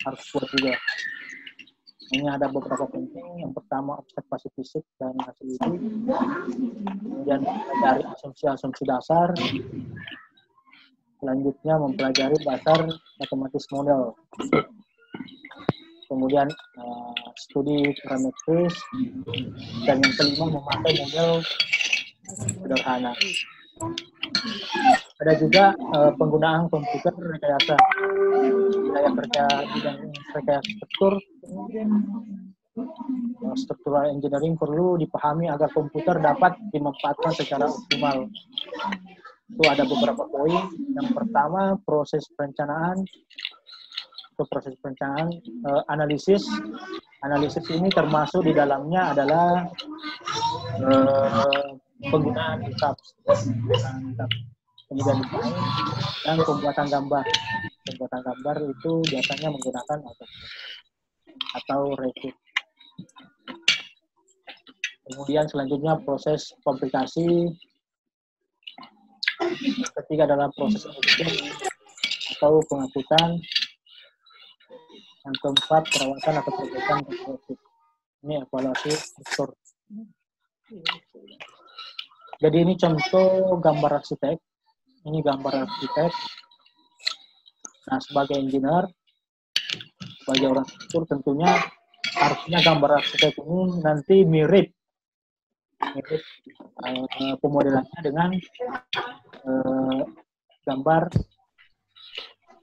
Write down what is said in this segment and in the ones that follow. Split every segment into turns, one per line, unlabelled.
harus kuat juga. Ini ada beberapa penting. Yang pertama observasi fisik dan hasil uji, kemudian mempelajari asumsi-asumsi dasar, selanjutnya mempelajari dasar matematis model, kemudian studi parametris, dan yang kelima memakai model sederhana. Ada juga penggunaan komputer rekayasa, wilayah kerja bidang rekayasa struktural engineering perlu dipahami agar komputer dapat dimanfaatkan secara optimal. Itu ada beberapa poin. Yang pertama, proses perencanaan. Itu proses perencanaan, analisis. Analisis ini termasuk di dalamnya adalah penggunaan ETAP, kemudian desain dan pembuatan gambar. Pembuatan gambar itu biasanya menggunakan AutoCAD atau Revit. Kemudian selanjutnya proses fabrikasi. Ketiga adalah proses editing atau pengangkutan. Yang keempat, perawatan atau perbaikan kosmetik. Ini evaluasi struktur. Jadi ini contoh gambar arsitek. Ini gambar arsitek. Nah, sebagai engineer, sebagai orang struktur, tentunya harusnya gambar arsitek ini nanti mirip pemodelannya dengan gambar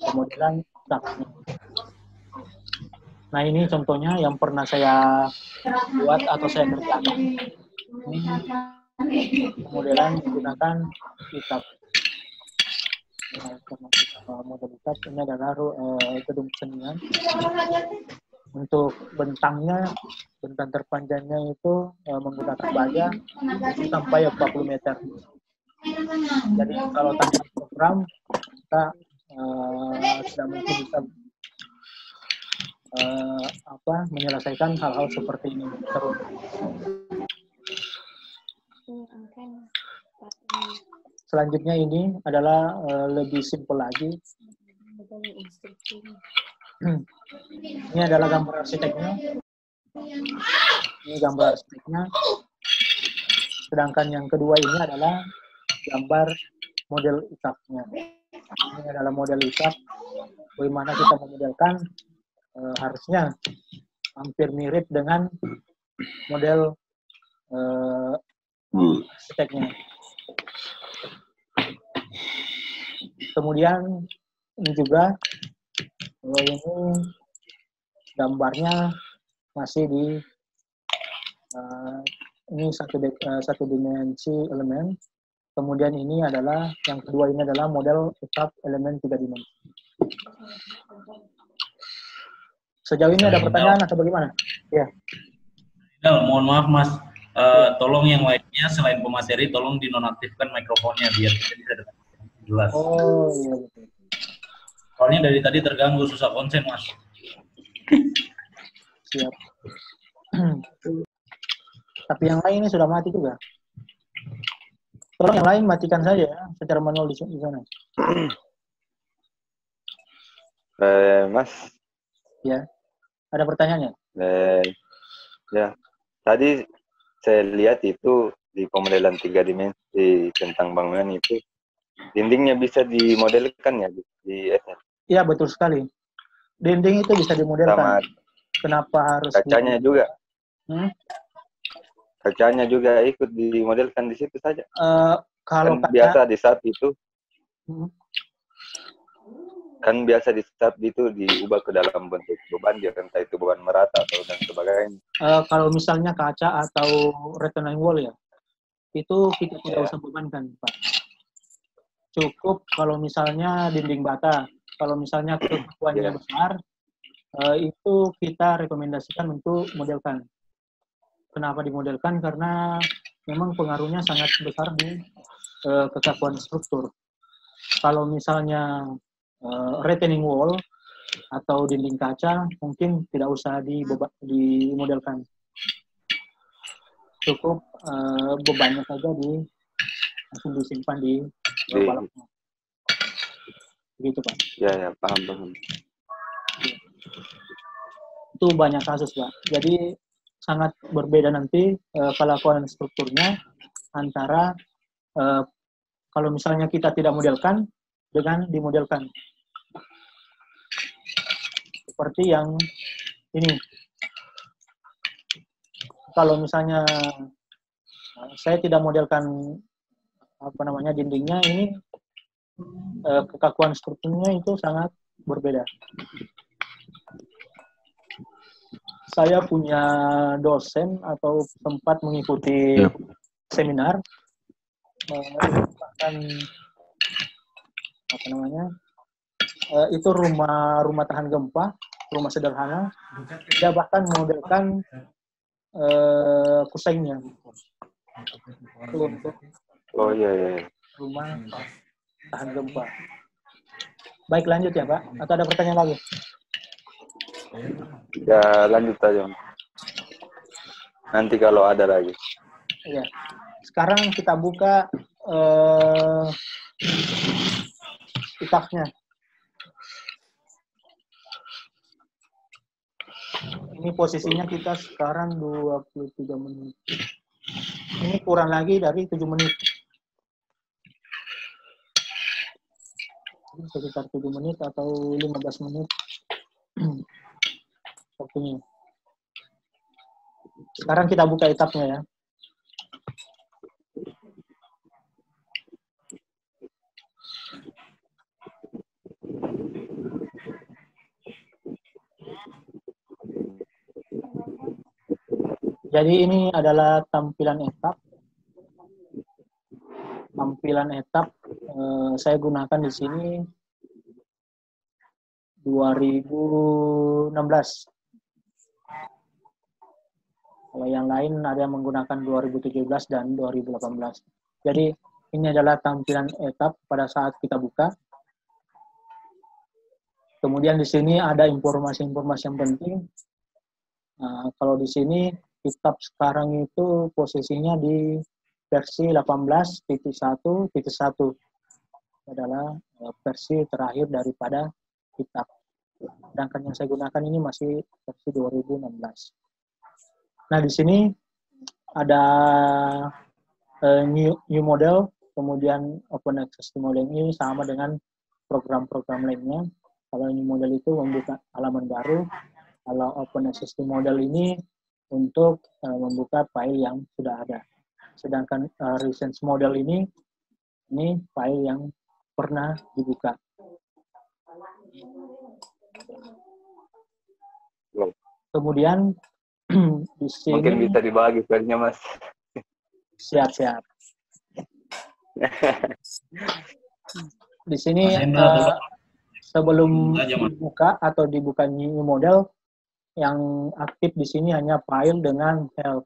pemodelan ETAP. Nah, ini contohnya yang pernah saya buat atau saya kerjakan. Ini pemodelan menggunakan ETAP. Model ETAP ini adalah gedung kesenian. Untuk bentangnya, bentang terpanjangnya itu menggunakan baja sampai 40 meter. Jadi kalau tanpa program kita tidak mungkin bisa menyelesaikan hal-hal seperti ini terus. Selanjutnya ini adalah lebih simpel lagi. Ini adalah gambar arsiteknya. Ini gambar arsiteknya. Sedangkan yang kedua ini adalah gambar model ETAP-nya. Ini adalah model ETAP. Bagaimana kita memodelkan, harusnya hampir mirip dengan model arsiteknya. Kemudian ini juga ini gambarnya masih di ini satu dimensi elemen. Kemudian ini adalah yang kedua, ini adalah model ETAP elemen 3 dimensi. Sejauh ini ada pertanyaan atau bagaimana? Ya.
Mohon maaf Mas, tolong yang lainnya selain pemateri tolong dinonaktifkan mikrofonnya biar kita bisa dengar jelas.
Oh iya betul.
Soalnya dari tadi terganggu, susah konsen Mas.
Siap. Tapi yang lain ini sudah mati juga. Tolong yang lain matikan saja ya, secara manual di sana.
Mas.
Ya. Ada pertanyaannya?
Ya. Tadi saya lihat itu di pemodelan 3 dimensi tentang bangunan itu dindingnya bisa dimodelkan ya di ETAP.
Iya betul sekali. Dinding itu bisa dimodelkan. Kenapa harus
kacanya juga? Kacanya juga ikut dimodelkan di situ saja.
Kalau
kan biasa di SAP itu kan biasa di SAP itu diubah ke dalam bentuk beban, entah itu beban merata atau dan sebagainya.
Kalau misalnya kaca atau retaining wall ya, itu kita tidak usah bebankan, Pak. Cukup kalau misalnya dinding bata, kalau misalnya kekuatannya besar, itu kita rekomendasikan untuk modelkan. Kenapa dimodelkan? Karena memang pengaruhnya sangat besar di kekakuan struktur. Kalau misalnya retaining wall atau dinding kaca, mungkin tidak usah dimodelkan. Cukup bebannya saja langsung disimpan di baloknya. Begitu, Pak.
Ya, paham.
Itu banyak kasus, Pak. Jadi sangat berbeda nanti pelakuan strukturnya antara kalau misalnya kita tidak modelkan dengan dimodelkan. Seperti yang ini. Kalau misalnya saya tidak modelkan dindingnya, ini kekakuan strukturnya itu sangat berbeda. Saya punya dosen atau sempat mengikuti seminar itu rumah tahan gempa, rumah sederhana. Dia bahkan modelkan kusengnya untuk rumah tahan gempa. Baik, lanjut ya, Pak. Atau ada pertanyaan lagi?
Ya, lanjut aja. Nanti kalau ada lagi.
Iya. Sekarang kita buka kitabnya. Ini posisinya kita sekarang 23 menit. Ini kurang lagi dari 7 menit. Ini sekitar 7 menit atau 15 menit. Waktunya. Sekarang kita buka etapnya ya. Jadi ini adalah tampilan etap. Tampilan etap saya gunakan di sini 2016. Kalau yang lain ada yang menggunakan 2017 dan 2018. Jadi ini adalah tampilan etap pada saat kita buka. Kemudian di sini ada informasi-informasi yang penting. Nah, kalau di sini kitab sekarang itu posisinya di versi 18.1.1 adalah versi terakhir daripada kitab. Sedangkan yang saya gunakan ini masih versi 2016. Nah, di sini ada new model, kemudian open access model ini sama dengan program-program lainnya. Kalau new model itu membuka halaman baru, kalau open access model ini untuk membuka file yang sudah ada. Sedangkan recent model ini file yang pernah dibuka. Kemudian di sini
mungkin bisa dibagi filenya, Mas.
Siap. Di sini sebelum dibuka atau dibuka new model, yang aktif di sini hanya file dengan help.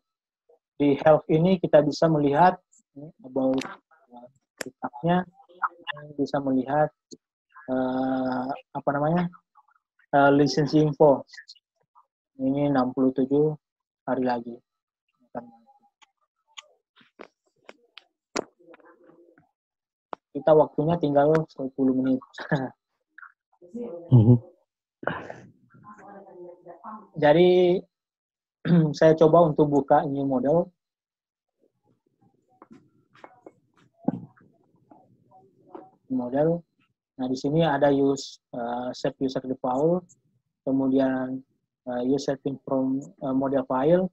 Di help ini kita bisa melihat about kitabnya, bisa melihat lisensi info. Ini 67 hari lagi. Kita waktunya tinggal 10 menit. Jadi saya coba untuk buka new model. Nah, di sini ada save user default, kemudian use setting from model file.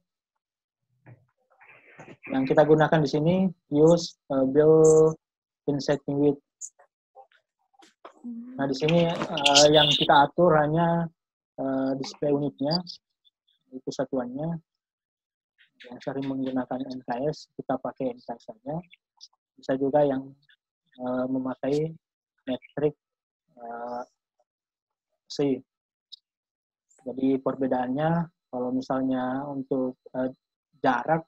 Yang kita gunakan di sini use built-in setting with. Nah, di sini yang kita atur hanya display unitnya, itu satuannya. Yang sering menggunakan NKS, kita pakai NKS saja. Bisa juga yang memakai metrik C. Jadi perbedaannya, kalau misalnya untuk jarak,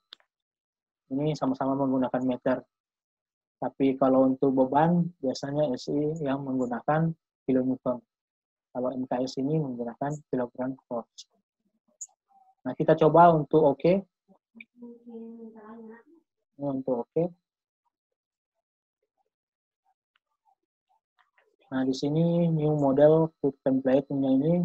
ini sama-sama menggunakan meter. Tapi kalau untuk beban, biasanya SI yang menggunakan kilonewton. Kalau MKS ini menggunakan kilogram force. Nah, kita coba untuk OK. Ini untuk OK. Nah, di sini new model quick template-nya ini